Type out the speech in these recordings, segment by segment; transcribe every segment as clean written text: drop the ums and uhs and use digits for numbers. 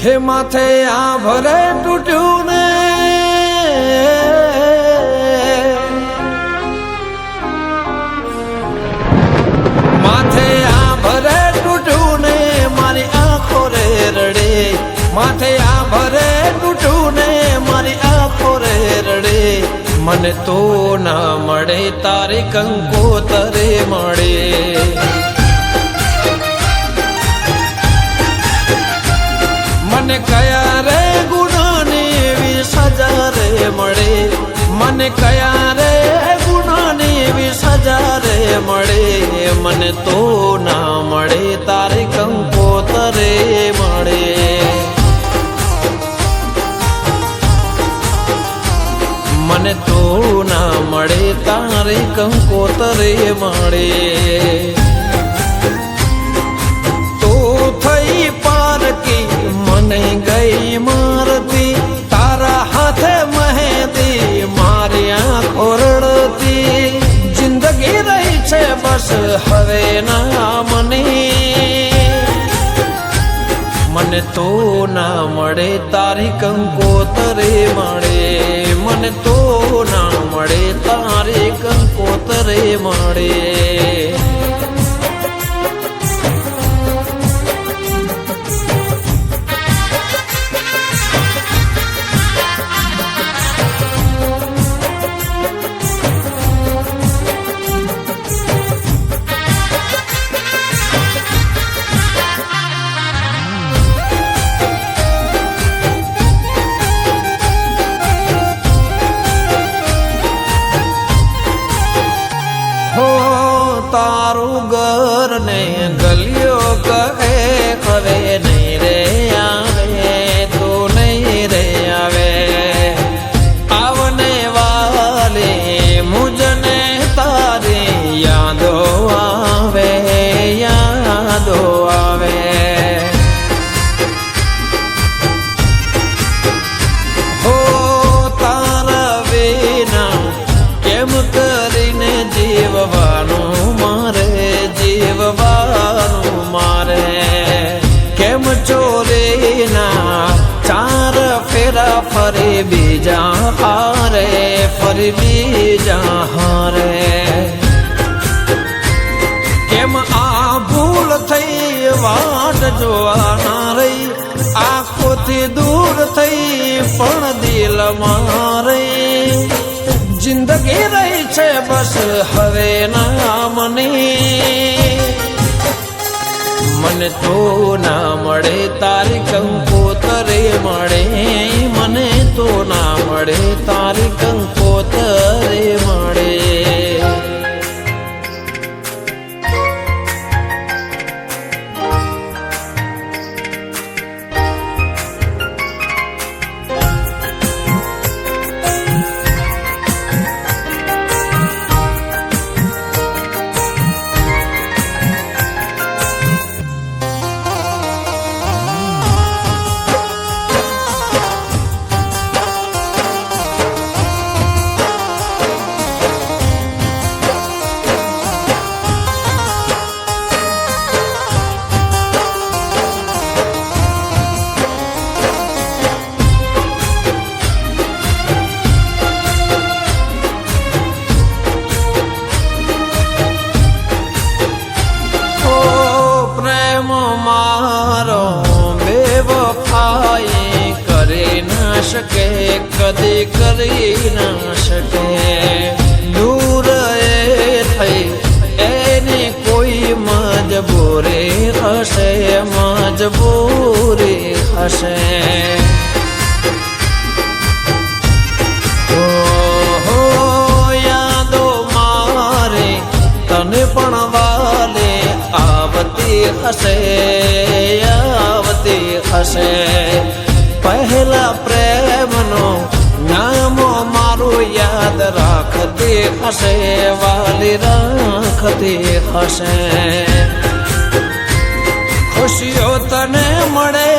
હે માથે આ ભરે તૂટ્યું ને માથે આ ભરે તૂટ્યું ને મારી આંખો રે રડે માથે આ ભરે તૂટ્યું ને મારી આંખો રે રડે મને તો ના મળે તારી કંકોતરે મળે મને કયા રે ગુનાની એવી સજા રે મળે મને કયા રે ગુનાની એવી સજા રે મળે મને તો ના મળે તારી કંકોતરે મળે મને તો ના મળે તારી કંકોતરે મળે તો થઈ પારકી મને ગઈ મારતી તારા હાથે મહેંદી મારી આંખો રડતી જિંદગી રહી છે બસ હવે ના મને તો ના મળે તારી કંકોતરે મળે મને તો ના મળે તારી કંકોતરે મળે તારું ઘર ને ગલિયો કહે હવે નહીં રે આવે તો નહીં રે આવે આવને વાલે મુજને તારી યાદો આવે હો તારા વિના કેમ કરીને જીવવાનું મારે કેમ ચોરીના ચાર ફેરા ફરી બીજા હારે કેમ આ ભૂલ થઈ વાટ જોવાના રહી આંખોથી દૂર થઈ પણ દિલમાં રહી જિંદગી રહી છે બસ હવે ના મને તો ના મળે તારી કંકોતરે મળે મને તો ના મળે તારી કંકોતરે મળે શકે કદી કરી ના શકે દૂર એ થઈ એની કોઈ મજબૂરી હશે યાદો મારે તને પણ વાલે આવતી હશે પહેલા પ્રેમનો નામો મારું યાદ રાખતી હશે વાલી રાખતી હશે ખુશીઓ તને મળે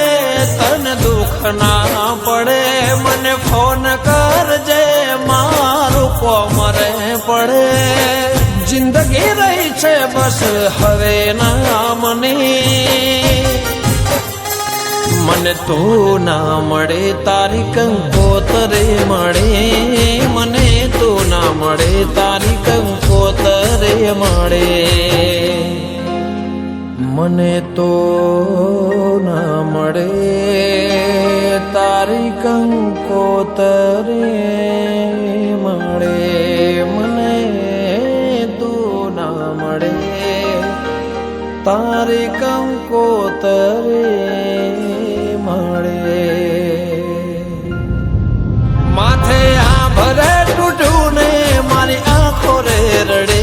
તને દુઃખ ના પડે મને ફોન કરજે મારું કોમરે પડે જિંદગી રહી છે બસ હવે ના મને તું ના મળે તારી કંકોતરે મળે મને તું ના મળે તારી કંકોતરે મળે મને તો ના મળે તારી કંકોતરે મળે મને તું ના મળે તારી કંકોતરે મળે માથે આ ભરે તૂટું ને મારી આંખો રે રડે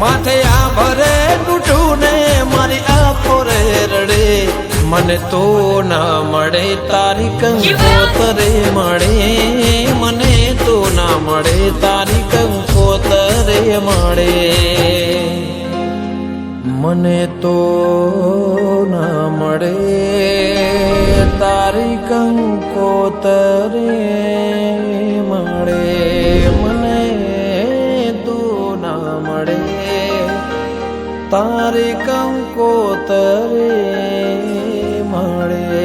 માથે આ ભરે તૂટું ને મારી આંખો રે રડે મને તો ના મળે તારી કંકોતરે મળે મને તો ના મળે તારી કંકોતરે મળે મને તો ના મળે તારી કંકોતરે મળે મને તું ના મળે તારી કંકોતરે મળે